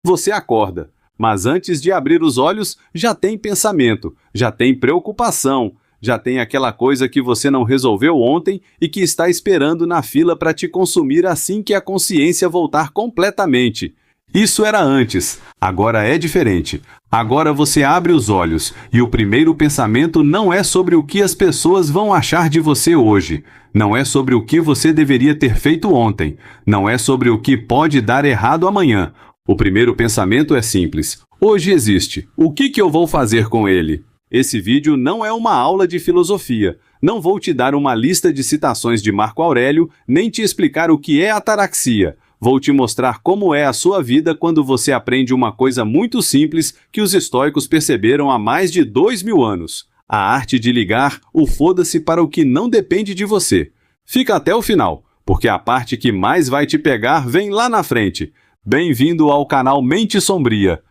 você acorda. Mas antes de abrir os olhos, já tem pensamento, já tem preocupação, já tem aquela coisa que você não resolveu ontem e que está esperando na fila para te consumir assim que a consciência voltar completamente. Isso era antes, agora é diferente. Agora você abre os olhos e o primeiro pensamento não é sobre o que as pessoas vão achar de você hoje. Não é sobre o que você deveria ter feito ontem. Não é sobre o que pode dar errado amanhã. O primeiro pensamento é simples. Hoje existe. O que eu vou fazer com ele? Esse vídeo não é uma aula de filosofia. Não vou te dar uma lista de citações de Marco Aurélio, nem te explicar o que é ataraxia. Vou te mostrar como é a sua vida quando você aprende uma coisa muito simples que os estoicos perceberam há mais de 2000 anos. A arte de ligar o foda-se para o que não depende de você. Fica até o final, porque a parte que mais vai te pegar vem lá na frente. Bem-vindo ao canal Mente Sombria.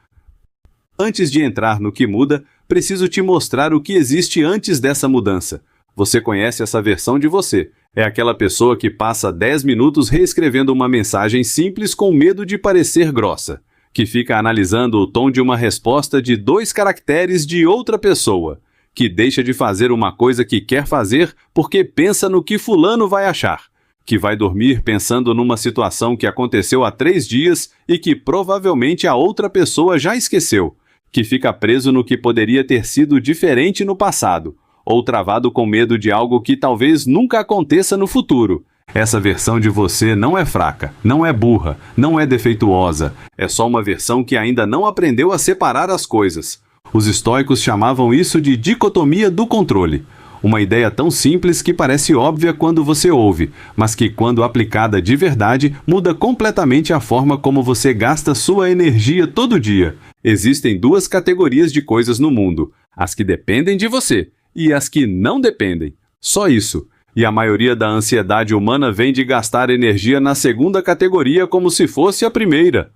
Antes de entrar no que muda, preciso te mostrar o que existe antes dessa mudança. Você conhece essa versão de você. É aquela pessoa que passa 10 minutos reescrevendo uma mensagem simples com medo de parecer grossa, que fica analisando o tom de uma resposta de 2 caracteres de outra pessoa, que deixa de fazer uma coisa que quer fazer porque pensa no que fulano vai achar, que vai dormir pensando numa situação que aconteceu há 3 dias e que provavelmente a outra pessoa já esqueceu, que fica preso no que poderia ter sido diferente no passado, ou travado com medo de algo que talvez nunca aconteça no futuro. Essa versão de você não é fraca, não é burra, não é defeituosa, é só uma versão que ainda não aprendeu a separar as coisas. Os estoicos chamavam isso de dicotomia do controle. Uma ideia tão simples que parece óbvia quando você ouve, mas que, quando aplicada de verdade, muda completamente a forma como você gasta sua energia todo dia. Existem 2 categorias de coisas no mundo: as que dependem de você e as que não dependem. Só isso. E a maioria da ansiedade humana vem de gastar energia na segunda categoria como se fosse a primeira.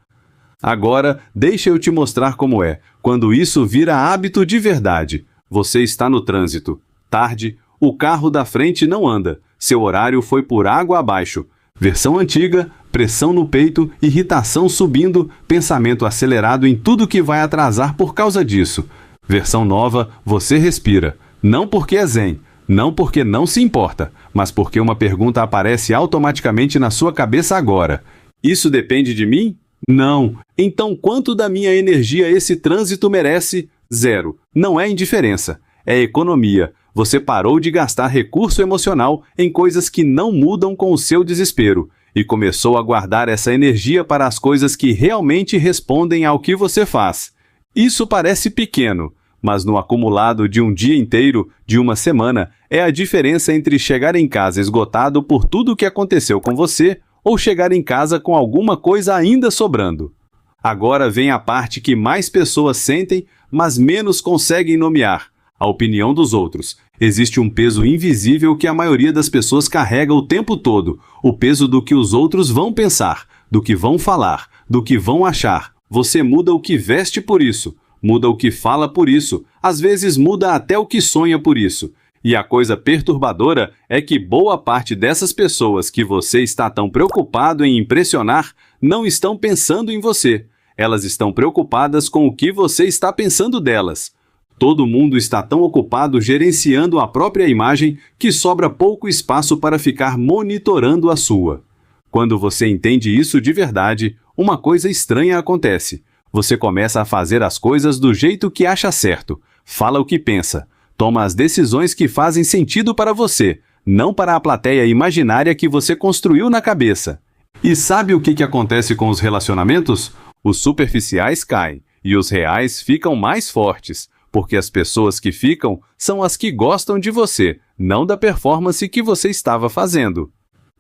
Agora, deixa eu te mostrar como é, quando isso vira hábito de verdade. Você está no trânsito. Tarde, o carro da frente não anda. Seu horário foi por água abaixo. Versão antiga, pressão no peito, irritação subindo, pensamento acelerado em tudo que vai atrasar por causa disso. Versão nova, você respira. Não porque é zen, não porque não se importa, mas porque uma pergunta aparece automaticamente na sua cabeça agora. Isso depende de mim? Não. Então quanto da minha energia esse trânsito merece? 0. Não é indiferença, é economia. Você parou de gastar recurso emocional em coisas que não mudam com o seu desespero e começou a guardar essa energia para as coisas que realmente respondem ao que você faz. Isso parece pequeno, mas no acumulado de um dia inteiro, de uma semana, é a diferença entre chegar em casa esgotado por tudo o que aconteceu com você ou chegar em casa com alguma coisa ainda sobrando. Agora vem a parte que mais pessoas sentem, mas menos conseguem nomear: a opinião dos outros. Existe um peso invisível que a maioria das pessoas carrega o tempo todo, o peso do que os outros vão pensar, do que vão falar, do que vão achar. Você muda o que veste por isso. Muda o que fala por isso, às vezes muda até o que sonha por isso. E a coisa perturbadora é que boa parte dessas pessoas que você está tão preocupado em impressionar não estão pensando em você. Elas estão preocupadas com o que você está pensando delas. Todo mundo está tão ocupado gerenciando a própria imagem que sobra pouco espaço para ficar monitorando a sua. Quando você entende isso de verdade, uma coisa estranha acontece. Você começa a fazer as coisas do jeito que acha certo, fala o que pensa, toma as decisões que fazem sentido para você, não para a plateia imaginária que você construiu na cabeça. E sabe o que acontece com os relacionamentos? Os superficiais caem e os reais ficam mais fortes, porque as pessoas que ficam são as que gostam de você, não da performance que você estava fazendo.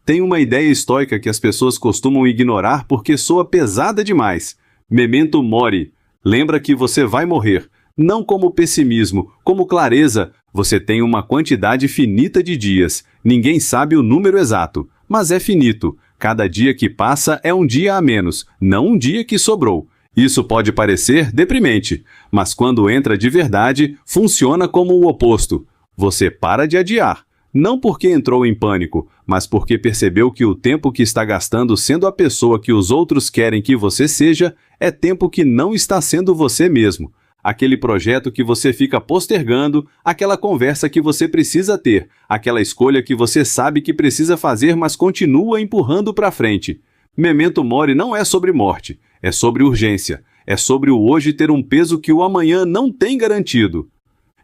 Tem uma ideia estoica que as pessoas costumam ignorar porque soa pesada demais. Memento mori. Lembra que você vai morrer. Não como pessimismo, como clareza. Você tem uma quantidade finita de dias. Ninguém sabe o número exato, mas é finito. Cada dia que passa é um dia a menos, não um dia que sobrou. Isso pode parecer deprimente, mas quando entra de verdade, funciona como o oposto. Você para de adiar. Não porque entrou em pânico, mas porque percebeu que o tempo que está gastando sendo a pessoa que os outros querem que você seja é tempo que não está sendo você mesmo. Aquele projeto que você fica postergando, aquela conversa que você precisa ter, aquela escolha que você sabe que precisa fazer, mas continua empurrando para frente. Memento Mori não é sobre morte, é sobre urgência, é sobre o hoje ter um peso que o amanhã não tem garantido.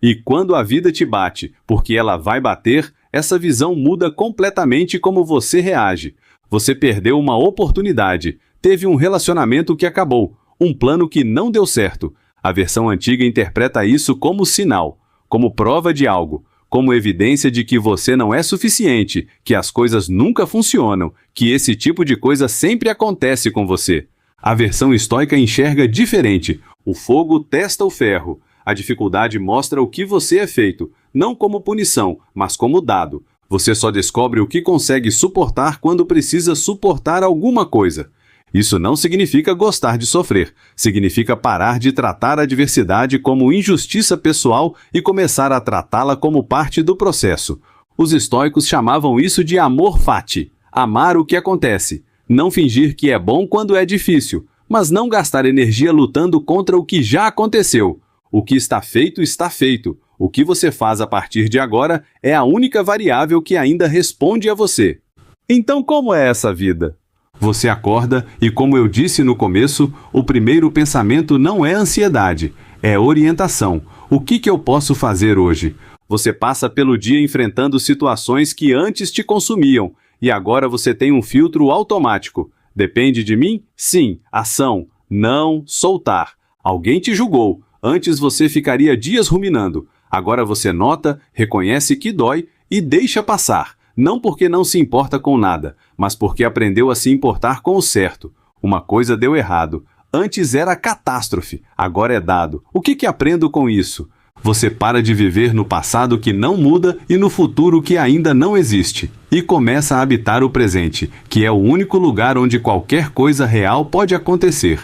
E quando a vida te bate, porque ela vai bater, essa visão muda completamente como você reage. Você perdeu uma oportunidade, teve um relacionamento que acabou, um plano que não deu certo. A versão antiga interpreta isso como sinal, como prova de algo, como evidência de que você não é suficiente, que as coisas nunca funcionam, que esse tipo de coisa sempre acontece com você. A versão estoica enxerga diferente. O fogo testa o ferro. A dificuldade mostra o que você é feito, não como punição, mas como dado. Você só descobre o que consegue suportar quando precisa suportar alguma coisa. Isso não significa gostar de sofrer, significa parar de tratar a adversidade como injustiça pessoal e começar a tratá-la como parte do processo. Os estoicos chamavam isso de amor fati, amar o que acontece, não fingir que é bom quando é difícil, mas não gastar energia lutando contra o que já aconteceu. O que está feito, está feito. O que você faz a partir de agora é a única variável que ainda responde a você. Então, como é essa vida? Você acorda e, como eu disse no começo, o primeiro pensamento não é ansiedade, é orientação. O que eu posso fazer hoje? Você passa pelo dia enfrentando situações que antes te consumiam, e agora você tem um filtro automático. Depende de mim? Sim. Ação. Não. Soltar. Alguém te julgou. Antes você ficaria dias ruminando. Agora você nota, reconhece que dói e deixa passar. Não porque não se importa com nada, mas porque aprendeu a se importar com o certo. Uma coisa deu errado. Antes era catástrofe, agora é dado. O que aprendo com isso? Você para de viver no passado que não muda e no futuro que ainda não existe. E começa a habitar o presente, que é o único lugar onde qualquer coisa real pode acontecer.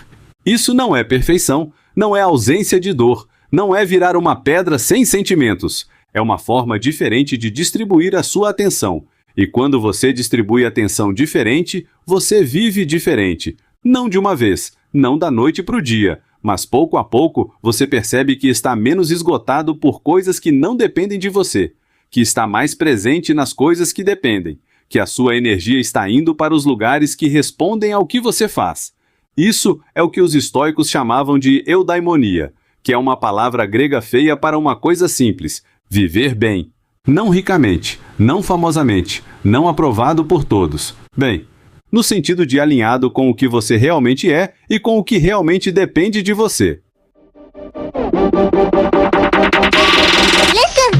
Isso não é perfeição, não é ausência de dor, não é virar uma pedra sem sentimentos. É uma forma diferente de distribuir a sua atenção. E quando você distribui atenção diferente, você vive diferente. Não de uma vez, não da noite para o dia, mas pouco a pouco você percebe que está menos esgotado por coisas que não dependem de você, que está mais presente nas coisas que dependem, que a sua energia está indo para os lugares que respondem ao que você faz. Isso é o que os estoicos chamavam de eudaimonia, que é uma palavra grega feia para uma coisa simples: viver bem. Não ricamente, não famosamente, não aprovado por todos. Bem, no sentido de alinhado com o que você realmente é e com o que realmente depende de você. Listen